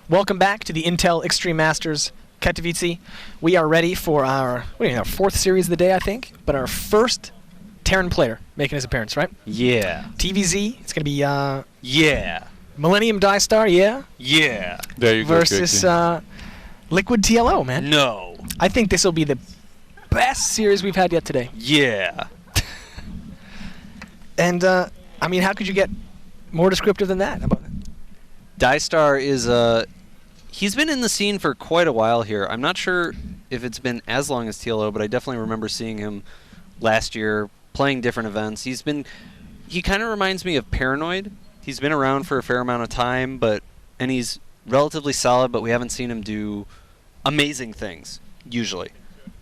Welcome back to the Intel Extreme Masters Katowice. We are ready for our fourth series of the day, I think, but our first Terran player making his appearance, right? Yeah. TVZ, it's going to be Yeah. Millennium Diestar, yeah? Yeah. There you versus Liquid TLO, man. No. I think this will be the best series we've had yet today. Yeah. And, I mean, how could you get more descriptive than that? Diestar is he's been in the scene for quite a while here. I'm not sure if it's been as long as TLO, but I definitely remember seeing him last year playing different events. He kind of reminds me of Paranoid. He's been around for a fair amount of time, and he's relatively solid, but we haven't seen him do amazing things usually.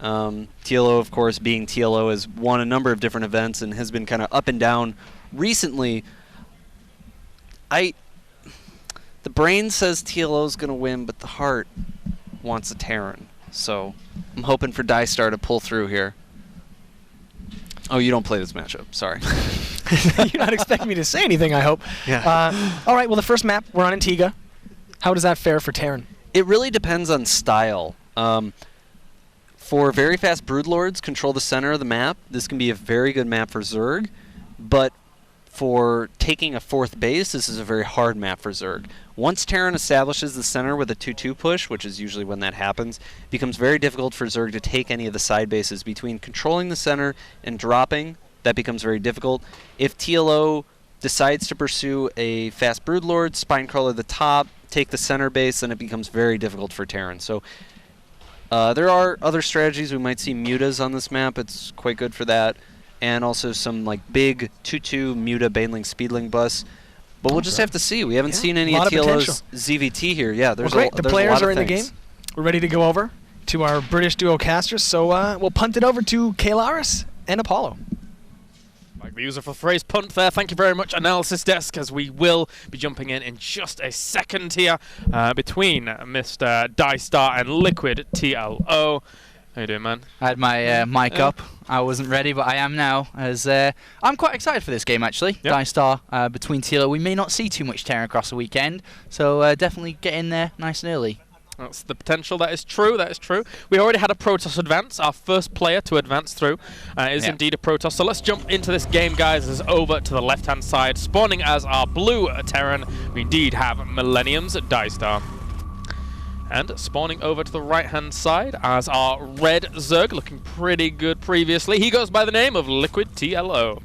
TLO, of course, being TLO, has won a number of different events and has been kind of up and down recently. The brain says TLO's going to win, but the heart wants a Terran. So I'm hoping for Diestar to pull through here. Oh, you don't play this matchup. Sorry. You're not expecting me to say anything, I hope. Yeah. All right, well, the first map, we're on Antigua. How does that fare for Terran? It really depends on style. For very fast Broodlords, control the center of the map. This can be a very good map for Zerg, but for taking a fourth base, this is a very hard map for Zerg. Once Terran establishes the center with a 2-2 push, which is usually when that happens, it becomes very difficult for Zerg to take any of the side bases. Between controlling the center and dropping, that becomes very difficult. If TLO decides to pursue a fast Broodlord, Spinecrawler the top, take the center base, then it becomes very difficult for Terran. So there are other strategies. We might see mutas on this map. It's quite good for that. And also some like big 2-2 muta Baneling Speedling bus. But we'll just have to see. We haven't seen any of TLO's ZVT here. Yeah, there's well, great. The players are in the things. game. We're ready to go over to our British duo casters. So we'll punt it over to Kalaris and Apollo. Like the user for the phrase punt there. Thank you very much, Analysis Desk, as we will be jumping in just a second here between Mr. Diestar and Liquid TLO. How you doing, man? I had my mic up. I wasn't ready, but I am now. As I'm quite excited for this game, actually. Yep. Diestar between TLO. We may not see too much Terran across the weekend, so definitely get in there nice and early. That's the potential. That is true. That is true. We already had a Protoss advance. Our first player to advance through is indeed a Protoss. So let's jump into this game, guys. This is over to the left-hand side. Spawning as our blue Terran, we indeed have Millennium's Diestar. And spawning over to the right-hand side as our red Zerg, looking pretty good previously. He goes by the name of Liquid TLO.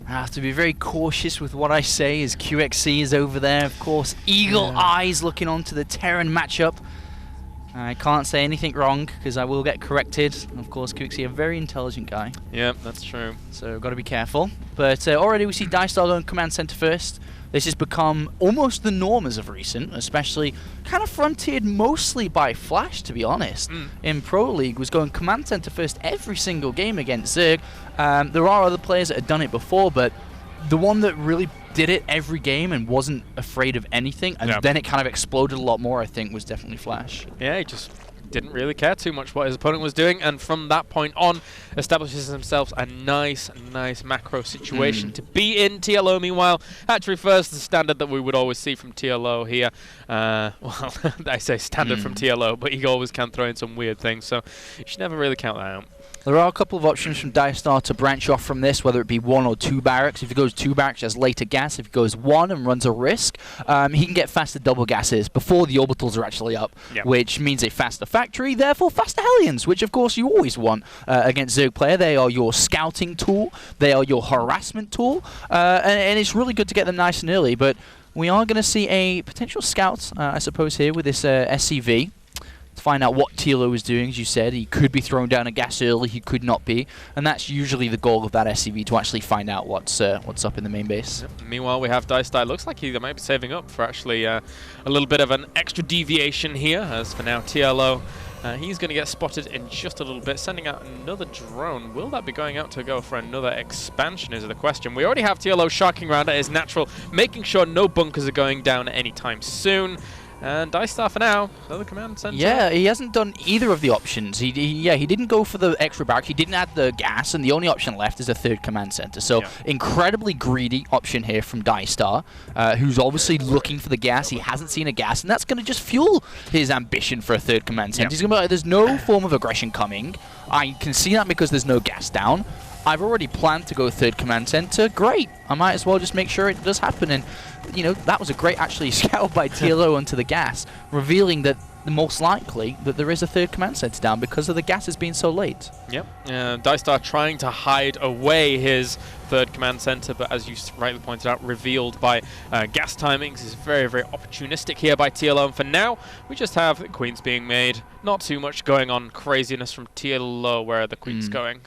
I have to be very cautious with what I say as QXC is over there. Of course, eagle eyes looking onto the Terran matchup. I can't say anything wrong because I will get corrected. Of course, QXC, a very intelligent guy. Yeah, that's true. So got to be careful. But already we see Diestar going command center first. This has become almost the norm as of recent, especially kind of frontiered mostly by Flash, to be honest. In Pro League, was going command center first every single game against Zerg. There are other players that had done it before, but the one that really did it every game and wasn't afraid of anything, and then it kind of exploded a lot more, I think, was definitely Flash. Yeah, he just didn't really care too much what his opponent was doing, and from that point on establishes himself a nice macro situation to be in. TLO, meanwhile, hatchery first, the standard that we would always see from TLO here. Well, I say standard from TLO, but he always can throw in some weird things, so you should never really count that out. There are a couple of options from Diestar to branch off from this, whether it be 1 or 2 barracks. If he goes 2 barracks, he has later gas. If he goes 1 and runs a risk, he can get faster double gases before the orbitals are actually up, which means a faster factory, therefore faster Hellions, which of course you always want against Zerg player. They are your scouting tool, they are your harassment tool, and it's really good to get them nice and early. But we are going to see a potential scout, I suppose, here with this SCV. To find out what TLO is doing, as you said. He could be throwing down a gas early, he could not be, and that's usually the goal of that SCV, to actually find out what's up in the main base. Meanwhile, we have Diestar. Looks like he might be saving up for actually a little bit of an extra deviation here, as for now TLO, he's going to get spotted in just a little bit, sending out another drone. Will that be going out to go for another expansion is the question. We already have TLO sharking around at his natural, making sure no bunkers are going down anytime soon. And Diestar for now, another command center. Yeah, he hasn't done either of the options. He didn't go for the extra barrack. He didn't add the gas, and the only option left is a third command center. So incredibly greedy option here from Diestar, who's obviously looking for the gas. He hasn't seen a gas, and that's going to just fuel his ambition for a third command center. He's going to be like, there's no form of aggression coming. I can see that because there's no gas down. I've already planned to go third command center. Great. I might as well just make sure it does happen. And, you know, that was a great, actually, scout by TLO onto the gas, revealing that most likely that there is a third command center down because of the gases being so late. Yep. Diestar trying to hide away his third command center, but as you rightly pointed out, revealed by gas timings. Is very, very opportunistic here by TLO. And for now, we just have the queens being made. Not too much going on. Craziness from TLO where the queen's going.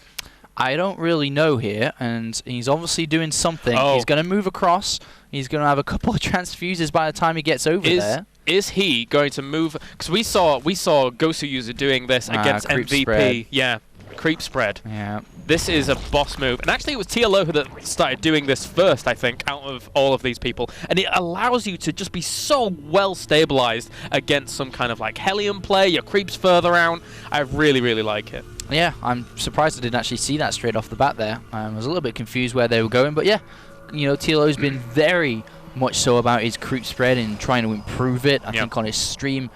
I don't really know here, and he's obviously doing something. He's going to move across. He's going to have a couple of transfuses by the time he gets over there. Is he going to move? Because we saw Gosu user doing this against MVP. Spread. Yeah, creep spread. Yeah. This is a boss move. And actually, it was TLO that started doing this first, I think, out of all of these people. And it allows you to just be so well stabilized against some kind of like Hellion play. Your creeps further out. I really, really like it. Yeah, I'm surprised I didn't actually see that straight off the bat there. I was a little bit confused where they were going, but yeah, you know, TLO's been very much so about his creep spread and trying to improve it. I think on his stream,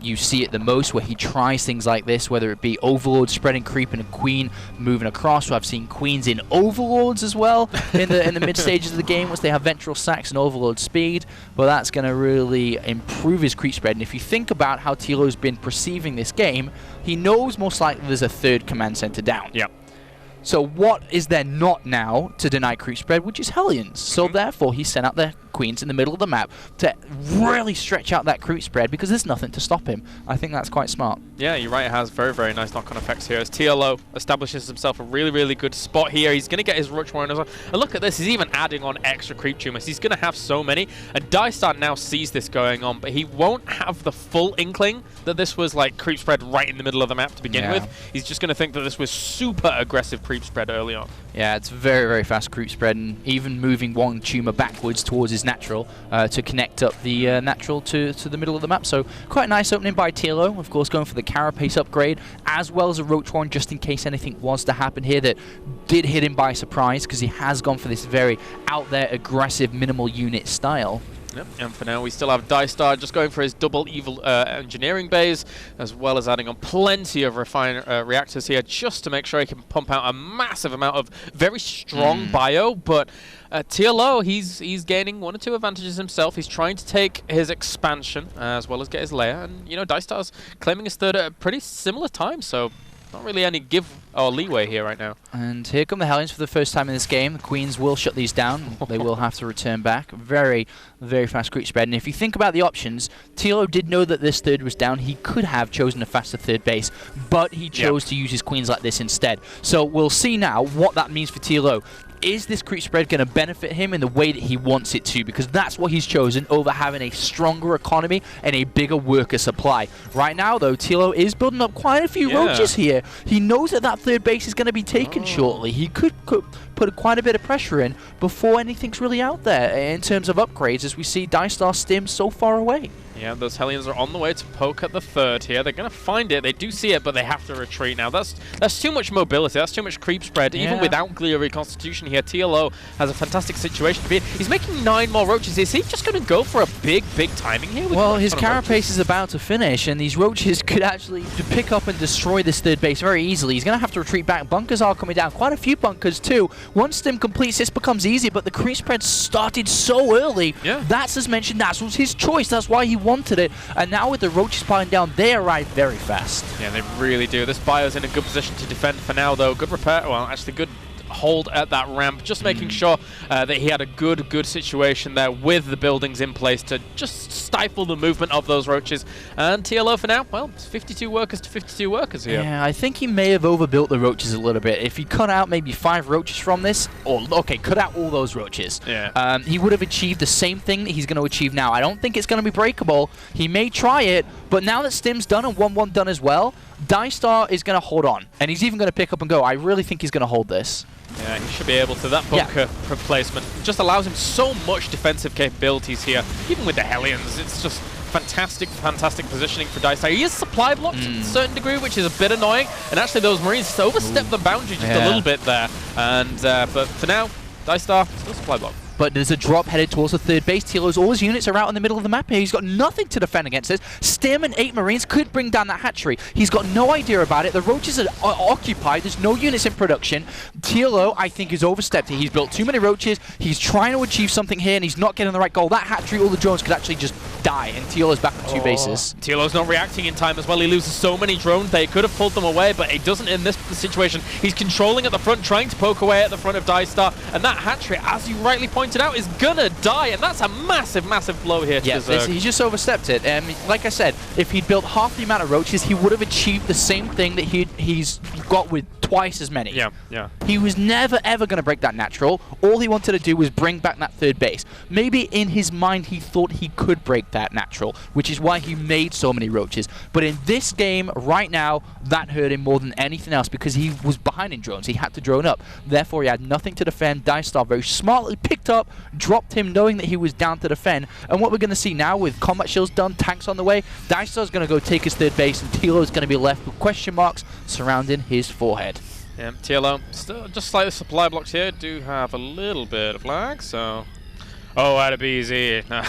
you see it the most where he tries things like this, whether it be Overlord spreading creep and a queen moving across. So I've seen queens in Overlords as well in the mid stages of the game once they have Ventral Sacks and Overlord speed. But that's going to really improve his creep spread. And if you think about how TLO's been perceiving this game, he knows most likely there's a third command center down. Yep. So what is there not now to deny creep spread, which is Hellions? So therefore, he sent out the queens in the middle of the map to really stretch out that creep spread because there's nothing to stop him. I think that's quite smart. Yeah, you're right. It has very, very nice knock-on effects here as TLO establishes himself a really, really good spot here. He's going to get his Roach Warren as well. And look at this. He's even adding on extra creep tumors. He's going to have so many. And Diestar now sees this going on, but he won't have the full inkling that this was like creep spread right in the middle of the map to begin with. He's just going to think that this was super aggressive creep spread early on. Yeah, it's very, very fast creep spread, and even moving one tumor backwards towards his natural to connect up the natural to the middle of the map. So quite a nice opening by TLO, of course, going for the Carapace upgrade, as well as a Roach Warren just in case anything was to happen here that did hit him by surprise, because he has gone for this very out there, aggressive, minimal unit style. Yep. And for now, we still have Diestar just going for his double evil engineering bays, as well as adding on plenty of reactors here, just to make sure he can pump out a massive amount of very strong bio. But TLO, he's gaining 1 or 2 advantages himself. He's trying to take his expansion as well as get his layer. And, you know, Diestar's claiming his third at a pretty similar time, so not really any give or leeway here right now. And here come the Hellions for the first time in this game. The Queens will shut these down. They will have to return back. Very, very fast creep spread. And if you think about the options, TLO did know that this third was down. He could have chosen a faster third base, but he chose to use his Queens like this instead. So we'll see now what that means for TLO. Is this creep spread going to benefit him in the way that he wants it to? Because that's what he's chosen over having a stronger economy and a bigger worker supply. Right now, though, TLO is building up quite a few roaches here. He knows that that third base is going to be taken shortly. He could put quite a bit of pressure in before anything's really out there in terms of upgrades, as we see Diestar stim so far away. Yeah, those Hellions are on the way to poke at the third here. They're going to find it. They do see it, but they have to retreat now. That's too much mobility. That's too much creep spread. Even without Glia Reconstitution here, TLO has a fantastic situation to be in. He's making 9 more roaches. Is he just going to go for a big, big timing here? Well, his Carapace is about to finish, and these roaches could actually pick up and destroy this third base very easily. He's going to have to retreat back. Bunkers are coming down. Quite a few bunkers, too. Once Stim completes, this becomes easy, but the creep spread started so early. Yeah. That's, as mentioned, that was his choice. That's why he wanted it. And now with the roaches piling down, they arrive very fast. Yeah, they really do. This bio's in a good position to defend for now, though. Good repair. Well, actually, good hold at that ramp, just making sure that he had a good situation there with the buildings in place to just stifle the movement of those roaches. And TLO for now, well, it's 52 workers to 52 workers here. Yeah, I think he may have overbuilt the roaches a little bit. If he cut out maybe 5 roaches from this, or cut out all those roaches, he would have achieved the same thing that he's going to achieve now. I don't think it's going to be breakable. He may try it, but now that Stim's done and 1-1 done as well, Diestar is going to hold on, and he's even going to pick up and go. I really think he's going to hold this. Yeah, he should be able to. That bunker replacement just allows him so much defensive capabilities here. Even with the Hellions, it's just fantastic positioning for Diestar. He is supply blocked to a certain degree, which is a bit annoying. And actually, those Marines just overstepped the boundary just a little bit there. And but for now, Diestar still supply blocked. But there's a drop headed towards the third base. TLO's all his units are out in the middle of the map here. He's got nothing to defend against this. Stim and 8 Marines could bring down that hatchery. He's got no idea about it. The roaches are occupied. There's no units in production. TLO, I think, is overstepped here. He's built too many roaches. He's trying to achieve something here, and he's not getting the right goal. That hatchery, all the drones could actually just die, and TLO's back on 2 bases. TLO's not reacting in time as well. He loses so many drones. They could have pulled them away, but he doesn't in this situation. He's controlling at the front, trying to poke away at the front of Diestar, and that hatchery, as you rightly pointed out, is gonna die, and that's a massive blow here to Zerg. He just overstepped it. Like I said, if he'd built half the amount of roaches, he would have achieved the same thing that he's got with twice as many. Yeah. He was never ever going to break that natural. All he wanted to do was bring back that third base. Maybe in his mind he thought he could break that natural, which is why he made so many roaches. But in this game, right now, that hurt him more than anything else because he was behind in drones. He had to drone up. Therefore, he had nothing to defend. Diestar very smartly picked up, dropped him knowing that he was down to defend. And what we're going to see now with combat shields done, tanks on the way, Diestar's going to go take his third base, and TLO's going to be left with question marks surrounding his forehead. Yeah, TLO still just slightly supply blocks here. Do have a little bit of lag, so... Oh, that'd be easy. No.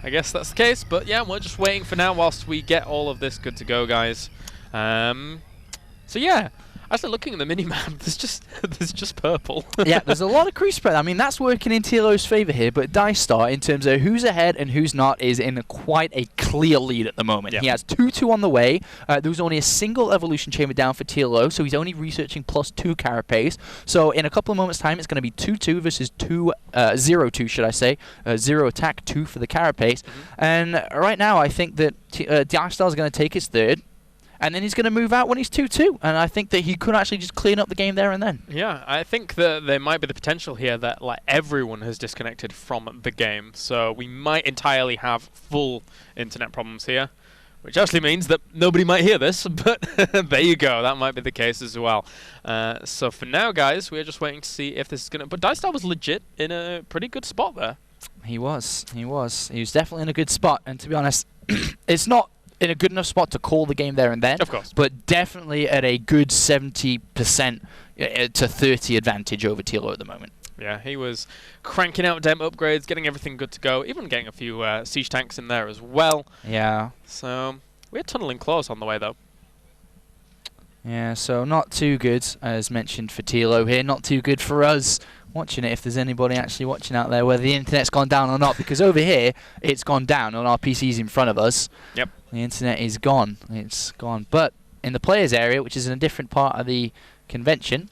I guess that's the case, but yeah, we're just waiting for now whilst we get all of this good to go, guys. So yeah, actually looking at the minimap, there's just purple. Yeah, there's a lot of crease spread. I mean, that's working in TLO's favor here, but Diestar, in terms of who's ahead and who's not, is in quite a clear lead at the moment. Yeah. He has 2-2 on the way. There was only a single evolution chamber down for TLO, so he's only researching +2 carapace. So in a couple of moments' time, it's going to be 2-2 versus 0-2, should I say. 0 attack, 2 for the carapace. And right now, I think that Diestar is going to take his third, and then he's going to move out when he's 2-2. And I think that he could actually just clean up the game there and then. Yeah, I think that there might be the potential here that like everyone has disconnected from the game. So we might entirely have full internet problems here, which actually means that nobody might hear this. But there you go. That might be the case as well. So for now, guys, we're just waiting to see if this is going to... But Diestar was legit in a pretty good spot there. He was. He was definitely in a good spot. And to be honest, it's not in a good enough spot to call the game there and then. Of course. But definitely at a good 70% to 30 advantage over TLO at the moment. Yeah, he was cranking out dem upgrades, getting everything good to go, even getting a few siege tanks in there as well. Yeah. So we're tunneling claws on the way, though. Yeah, so not too good, as mentioned, for TLO here. Not too good for us watching it, if there's anybody actually watching out there, whether the internet's gone down or not, because over here, it's gone down on our PCs in front of us. Yep. The internet is gone. It's gone. But in the players area, which is in a different part of the convention,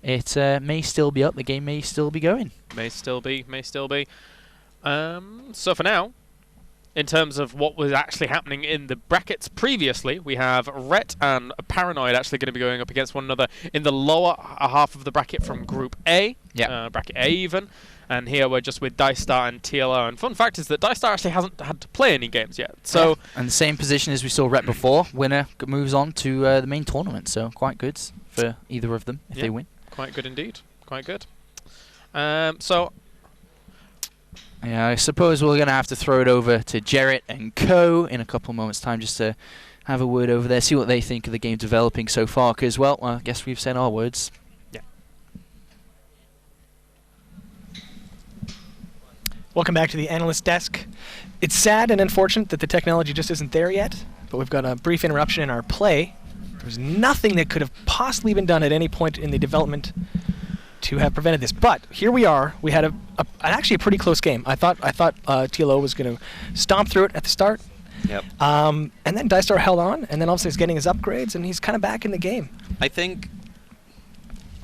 it may still be up. The game may still be going. May still be. So for now, in terms of what was actually happening in the brackets previously, we have Rhett and Paranoid actually going to be going up against one another in the lower half of the bracket from Group A. Yeah. Bracket A even. And here we're just with Diestar and TLO. And fun fact is that Diestar actually hasn't had to play any games yet. So yeah. And the same position as we saw Rhett before. Winner moves on to the main tournament. So quite good for either of them if they win. Quite good indeed. Quite good. So... Yeah, I suppose we're going to have to throw it over to Jarrett and Co. in a couple of moments' time just to have a word over there, see what they think of the game developing so far, because, well, I guess we've said our words. Yeah. Welcome back to the Analyst Desk. It's sad and unfortunate that the technology just isn't there yet, but we've got a brief interruption in our play. There's nothing that could have possibly been done at any point in the development to have prevented this, but here we are. We had actually a pretty close game. I thought TLO was going to stomp through it at the start. Yep. And then Diestar held on, and then obviously he's getting his upgrades, and he's kind of back in the game. I think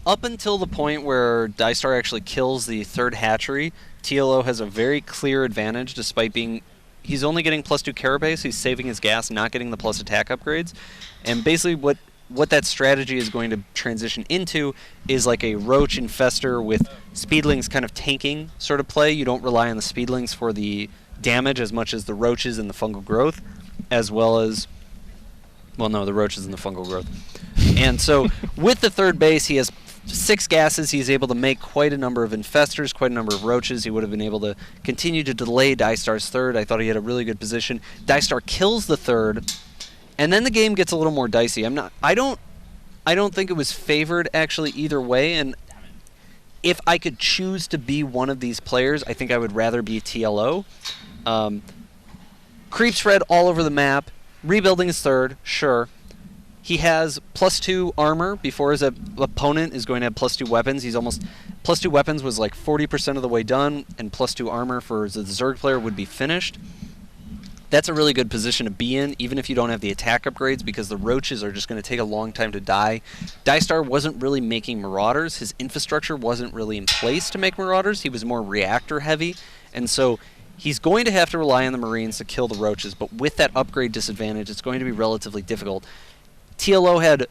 up until the point where Diestar actually kills the third hatchery, TLO has a very clear advantage despite being... He's only getting +2 carapace, he's saving his gas, not getting the plus attack upgrades. And basically what that strategy is going to transition into is like a roach infester with speedlings kind of tanking sort of play. You don't rely on the speedlings for the damage as much as the roaches and the fungal growth, as well as... Well, no, the roaches and the fungal growth. And so with the third base, he has 6 gases, he's able to make quite a number of infestors, quite a number of roaches. He would have been able to continue to delay Diestar's third. I thought he had a really good position. Diestar kills the third, and then the game gets a little more dicey. I don't think it was favored actually either way, and if I could choose to be one of these players, I think I would rather be TLO. Creep spread all over the map, rebuilding his third, sure. He has +2 armor before his opponent is going to have +2 weapons. He's almost +2 weapons was like 40% of the way done, and +2 armor for the Zerg player would be finished. That's a really good position to be in, even if you don't have the attack upgrades, because the roaches are just going to take a long time to die. Diestar wasn't really making marauders. His infrastructure wasn't really in place to make marauders. He was more reactor heavy, and so he's going to have to rely on the Marines to kill the roaches, but with that upgrade disadvantage, it's going to be relatively difficult. TLO had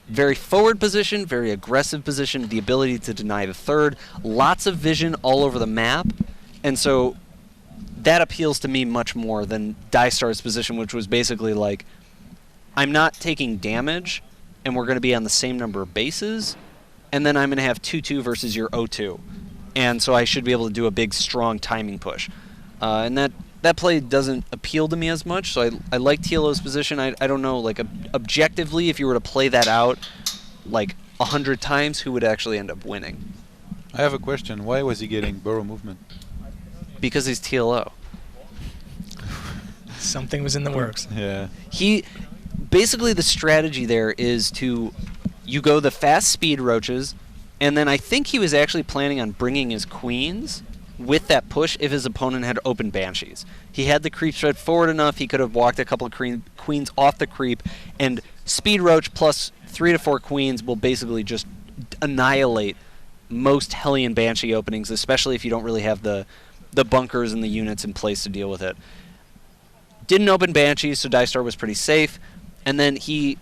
very forward position, very aggressive position, the ability to deny the third, lots of vision all over the map, and so that appeals to me much more than Diestar's position, which was basically like, I'm not taking damage, and we're going to be on the same number of bases, and then I'm going to have 2-2 versus your 0-2. And so I should be able to do a big, strong timing push. And that play doesn't appeal to me as much, so I like TLO's position. I don't know, like, objectively, if you were to play that out, like, 100 times, who would actually end up winning? I have a question. Why was he getting Burrow movement? Because he's TLO. Something was in the works. Yeah. Basically, the strategy there is you go the fast speed roaches, and then I think he was actually planning on bringing his queens with that push if his opponent had open banshees. He had the creep spread forward enough, he could have walked a couple of queens off the creep, and speed roach plus 3 to 4 queens will basically just annihilate most Hellion Banshee openings, especially if you don't really have the bunkers and the units in place to deal with it. Didn't open Banshees, so Diestar was pretty safe. And then he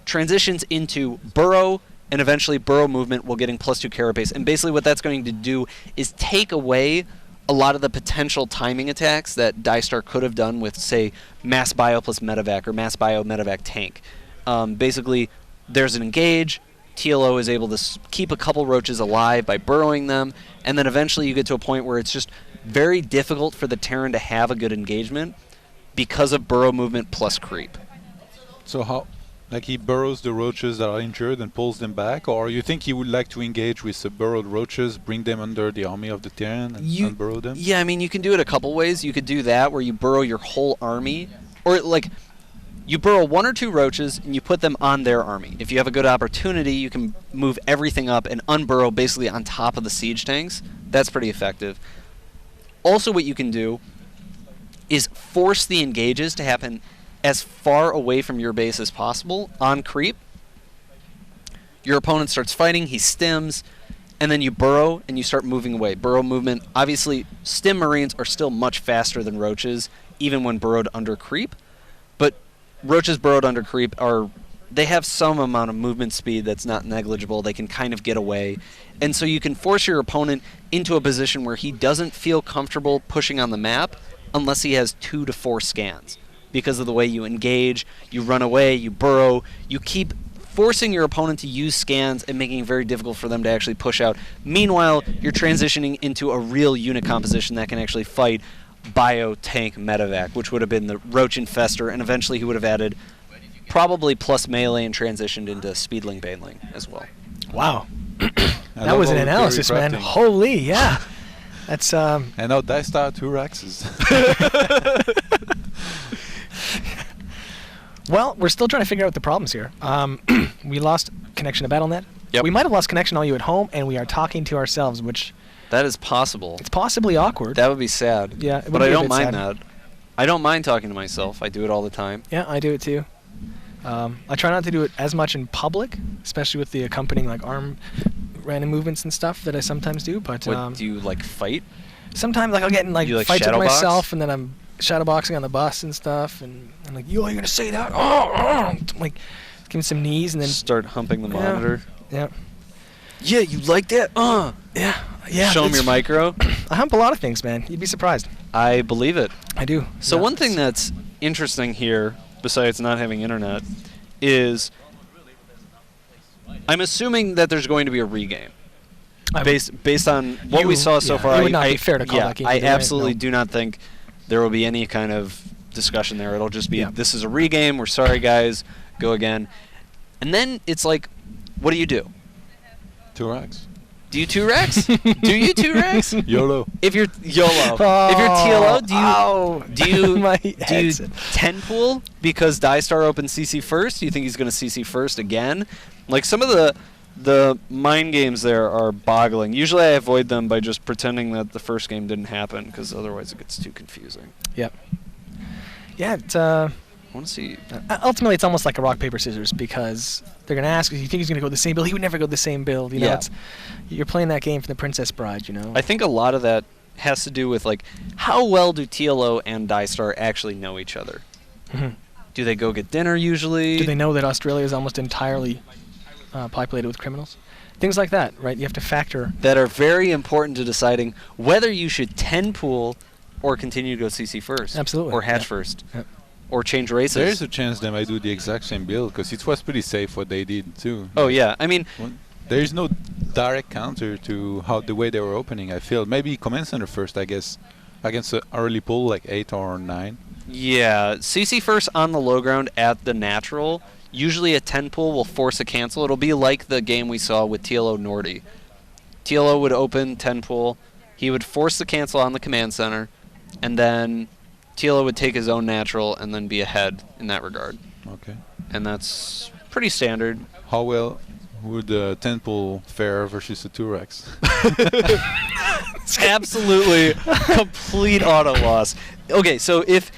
transitions into Burrow, and eventually Burrow movement while getting +2 carapace. And basically what that's going to do is take away a lot of the potential timing attacks that Diestar could have done with, say, Mass Bio plus Medevac or Mass Bio Medevac tank. Basically, there's an engage. TLO is able to keep a couple roaches alive by burrowing them, and then eventually you get to a point where it's just very difficult for the Terran to have a good engagement because of burrow movement plus creep. So how, like, he burrows the roaches that are injured and pulls them back, or you think he would like to engage with the burrowed roaches, bring them under the army of the Terran and unburrow them? Yeah, I mean, you can do it a couple ways. You could do that where you burrow your whole army, or like you burrow 1 or 2 roaches and you put them on their army. If you have a good opportunity, you can move everything up and unburrow basically on top of the siege tanks. That's pretty effective. Also, what you can do is force the engages to happen as far away from your base as possible on creep. Your opponent starts fighting, he stims, and then you burrow and you start moving away. Burrow movement, obviously, stim Marines are still much faster than roaches, even when burrowed under creep. But roaches burrowed under creep they have some amount of movement speed that's not negligible. They can kind of get away. And so you can force your opponent into a position where he doesn't feel comfortable pushing on the map unless he has 2 to 4 scans. Because of the way you engage, you run away, you burrow, you keep forcing your opponent to use scans and making it very difficult for them to actually push out. Meanwhile, you're transitioning into a real unit composition that can actually fight Bio, Tank, Medevac, which would have been the Roach Infestor, and eventually he would have added probably plus melee and transitioned into Speedling Baneling as well. Wow. That was an analysis, man. Holy, yeah. That's And now Diestar 2 Raxes. Well, we're still trying to figure out the problems here. We lost connection to BattleNet. Yep. We might have lost connection all you at home, and we are talking to ourselves, which That is possible. it's possibly awkward. That would be sad. Yeah, it would But be I a don't bit mind sad. that. I don't mind talking to myself. I do it all the time. Yeah, I do it too. I try not to do it as much in public, especially with the accompanying like arm random movements and stuff that I sometimes do. But What, do you, like, fight? sometimes like I'll get in like You, like, fights with shadow box? myself, and then I'm shadowboxing on the bus and stuff, and I'm like, "You are gonna say that?" Oh, like give him some knees, and then Start humping the monitor. yeah, Yeah, you like that? yeah. Show him it's- your micro. I hump a lot of things, man. You'd be surprised. I believe it. I do. So Yeah, one thing it's- that's interesting here, besides not having internet, is I'm assuming that there's going to be a regame. I would- Based on what we saw so yeah, far, it would not be fair to call yeah, that game I either way, absolutely no. do not think there will be any kind of discussion there. It'll just be, Yeah. this is a regame, we're sorry guys, go again. And then it's like, what do you do? 2 racks. Do you 2-Rex? Do you 2-Rex? YOLO. If you're YOLO. If you're TLO, do you 10 pool because Diestar opens CC first? Do you think he's going to CC first again? Like some of the mind games there are boggling. Usually I avoid them by just pretending that the first game didn't happen because otherwise it gets too confusing. Yep. Yeah, it's, I want to see. ultimately it's almost like a rock, paper, scissors because they're going to ask, you think he's going to go the same build? He would never go the same build. You know, Yeah. you're playing that game for the Princess Bride, you know? I think a lot of that has to do with like how well do TLO and Diestar actually know each other? Mhm. Do they go get dinner usually? Do they know that Australia is almost entirely populated with criminals? Things like that, right? You have to factor. That are very important to deciding whether you should 10 pool or continue to go CC first. Absolutely, Or hatch yeah. first. Yep. Or change races. There's a chance they might do the exact same build because it was pretty safe what they did too. Oh yeah, I mean, There's no direct counter to how the way they were opening. I feel maybe command center first, I guess, against an early pull like 8 or 9. yeah, CC first on the low ground at the natural. Usually a 10 pool will force a cancel. It'll be like the game we saw with TLO Nordy. TLO would open 10 pool. He would force the cancel on the command center, and then TLO would take his own natural and then be ahead in that regard. Okay. And that's pretty standard. How well would the 10 pull fare versus the 2 racks? Absolutely complete auto loss. Okay, so if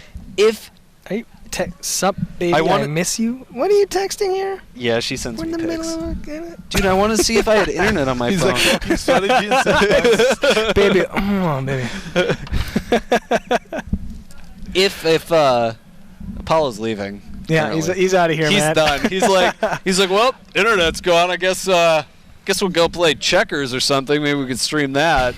Hey, sup, baby, I I wanna- miss you. What are you texting here? yeah, she sends We're in me the pics. middle of it. Dude, I want to see if I had internet on my He's phone. like talking strategy and stuff. Baby, come on, baby. if Apollo's leaving. Yeah, apparently. he's out of here, He's man. done. He's like, well, internet's gone. I guess we'll go play checkers or something. Maybe we could stream that.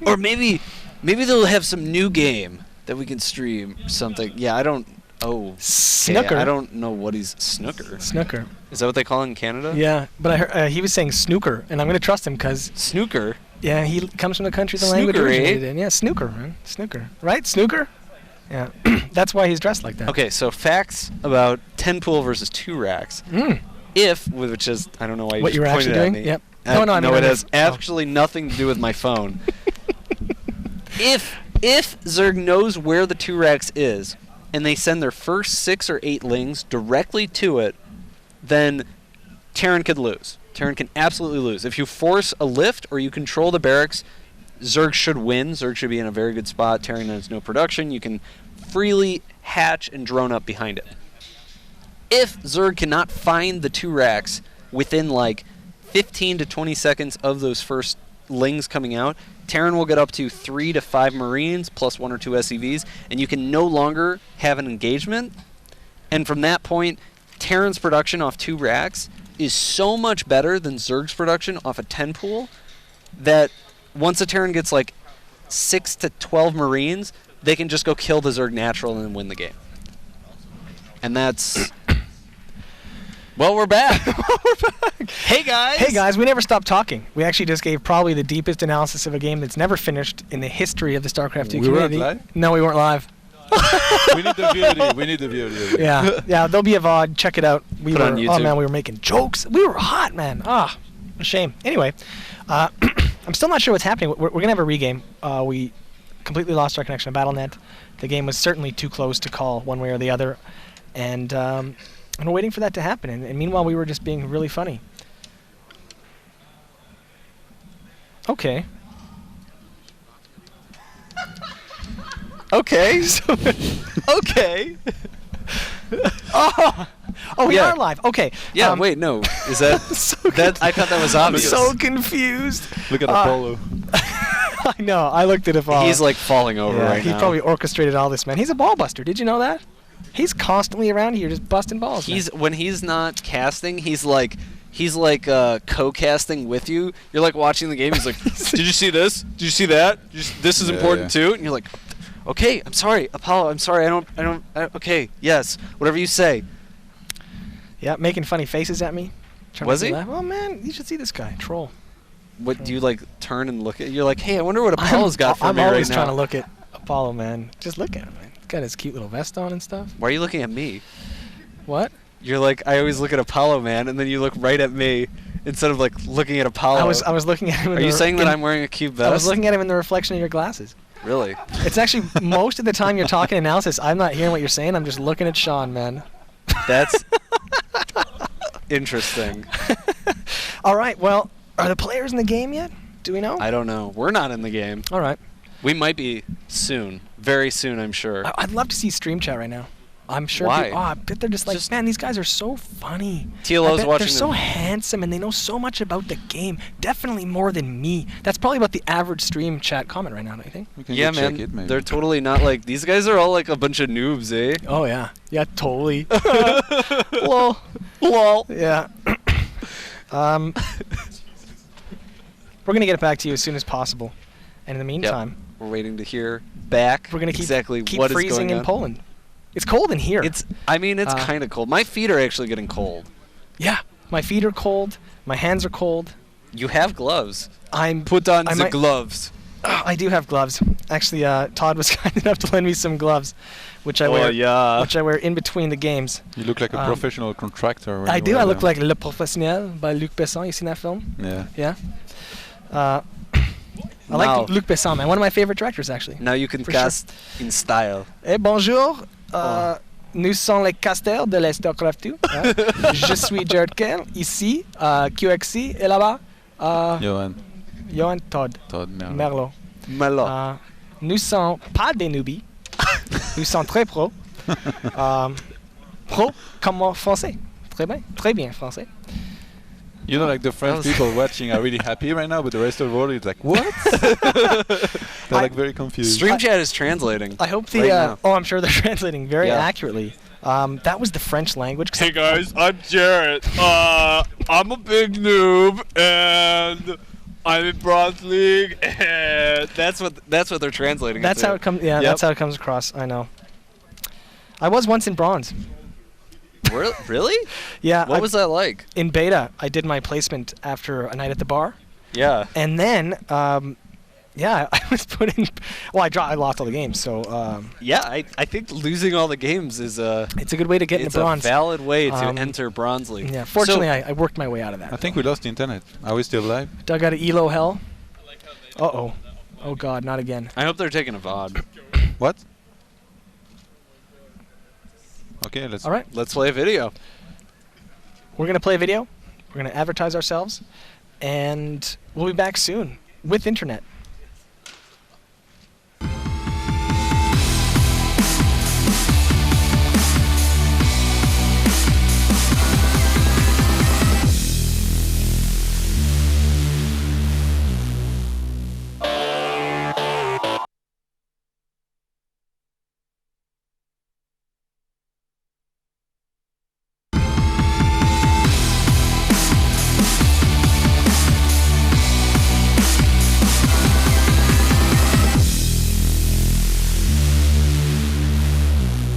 Or maybe they'll have some new game that we can stream or something. Yeah, I don't. Oh, okay, Snooker. I don't know what he's snooker. Snooker. Is that what they call it in Canada? Yeah, but I heard, he was saying snooker, and I'm going to trust him because, Snooker. yeah, he comes from the country the language Snooker, eh? originated in. Yeah, snooker, man. Snooker. Right? Snooker? Yeah. That's why he's dressed like that. Okay, so facts about 10 pool versus 2 racks. Mm. If, which is, I don't know why you What just you were pointed actually at doing? me. Yep. No, I mean, it on has this- oh. actually nothing to do with my phone. If Zerg knows where the 2 racks is, and they send their first 6 or 8 lings directly to it, then Terran could lose. Terran can absolutely lose. If you force a lift or you control the barracks, Zerg should win. Zerg should be in a very good spot. Terran has no production. You can freely hatch and drone up behind it. If Zerg cannot find the 2 racks within like 15 to 20 seconds of those first lings coming out, Terran will get up to 3 to 5 Marines plus 1 or 2 SCVs, and you can no longer have an engagement. And from that point, Terran's production off 2 racks is so much better than Zerg's production off a 10 pool that once a Terran gets like 6 to 12 Marines, they can just go kill the Zerg natural and win the game. And that's... Well, we're back. Hey, guys. Hey, guys, we never stopped talking. We actually just gave probably the deepest analysis of a game that's never finished in the history of the StarCraft 2 We weren't community. live? No, we weren't live. We need the VOD. We need the VOD. Yeah, there'll be a VOD. Check it out. We Put were, it on oh YouTube. man, we were making jokes. We were hot, man. Ah, a shame. Anyway, I'm still not sure what's happening. We're gonna have a regame. We completely lost our connection to BattleNet. The game was certainly too close to call one way or the other, and we're waiting for that to happen. And meanwhile, we were just being really funny. Okay. Okay. Okay. Oh, we Yeah. are live. Okay. Yeah, wait, no. Is that... So that I thought that was I'm obvious. so confused. Look at Apollo. I know. I looked at Apollo. He's like falling over right he now. probably orchestrated all this, man. He's a ball buster. Did you know that? He's constantly around here just busting balls. He's when he's not casting, he's like co-casting with you. You're like watching the game. He's like, "Did you see this? Did you see that? This is Yeah, important yeah. too." And you're like, "Okay, I'm sorry, Apollo. I'm sorry. Okay, yes, whatever you say." Yeah, making funny faces at me. Trying Was to he? laugh. Oh man, you should see this guy. Troll. What do you like? Turn and look at? You're like, hey, I wonder what Apollo's got for I'm me right always now. trying to look at Apollo, man. Just look at him, man. He's got his cute little vest on and stuff. Why are you looking at me? What? You're like, I always look at Apollo, man, and then you look right at me instead of like looking at Apollo. I was looking at him. Are you saying that I'm wearing a cute vest? I was looking at him in the reflection of your glasses. Really? It's actually most of the time you're talking analysis, I'm not hearing what you're saying. I'm just looking at Sean, man. That's interesting. All right. Well, are the players in the game yet? Do we know? I don't know. We're not in the game. All right. We might be soon. Very soon, I'm sure. I'd love to see stream chat right now. I'm sure. Why? I bet they're just like, man, these guys are so funny. TLO's I bet watching they're so them. handsome and they know so much about the game. Definitely more than me. That's probably about the average stream chat comment right now, don't you think? We can Yeah, go man. check it, maybe. They're totally not like these guys are all like a bunch of noobs, eh? Oh yeah. Yeah, totally. Lol. Lol. Yeah. We're gonna get back to you as soon as possible. And in the meantime, We're waiting to hear back. we're gonna keep exactly keep what is freezing going in on. Poland. It's cold in here. I mean, it's Uh, kind of cold. My feet are actually getting cold. Yeah. My feet are cold. My hands are cold. You have gloves. I'm Put on I the might- gloves. I do have gloves. Actually, Todd was kind enough to lend me some gloves, which I wear. yeah. Which I wear in between the games. You look like a professional contractor. when I you do. wear I look them. like Le Professionnel by Luc Besson. You seen that film? Yeah. Yeah. I Now- like Luc Besson, man. One of my favorite directors, actually. Now you can For sure. cast in style. Eh, bonjour. Oh. Nous sommes les casters de l'Estercraft 2. Je suis Jared Kerr. Ici, QXC. Et là-bas, Johan. Johan Todd. Todd Merlot. Merlot. Malo. Nous sommes pas des newbies. Nous sommes très pro. Pro comme en français. Très bien français. You know, like the French was- people watching are really happy right now, but the rest of the world is like, what? They're like very confused. Stream chat is translating. I hope the. Right now. Oh, I'm sure they're translating very Yeah. accurately. That was the French language. 'cause Hey guys, I'm Jarrett. I'm a big noob, and I'm in Bronze League, and That's what they're translating. That's to. how it comes. Yeah, Yep. that's how it comes across. I know. I was once in bronze. Really? Yeah. What was that like? in beta? I did my placement after a night at the bar, Yeah. and then, yeah, I was put in. Well, I lost all the games, so Yeah, I think losing all the games is it's a good way to get it's into bronze. a valid way to Um, enter Bronze League. Yeah. Fortunately, So- I worked my way out of that. I think we lost the internet. Are we still live? Dug out of Elo hell. Uh-oh. Oh God, not again. I hope they're taking a VOD. What? Okay, let's. All right. Let's play a video. We're gonna play a video. We're gonna advertise ourselves, and we'll be back soon with internet.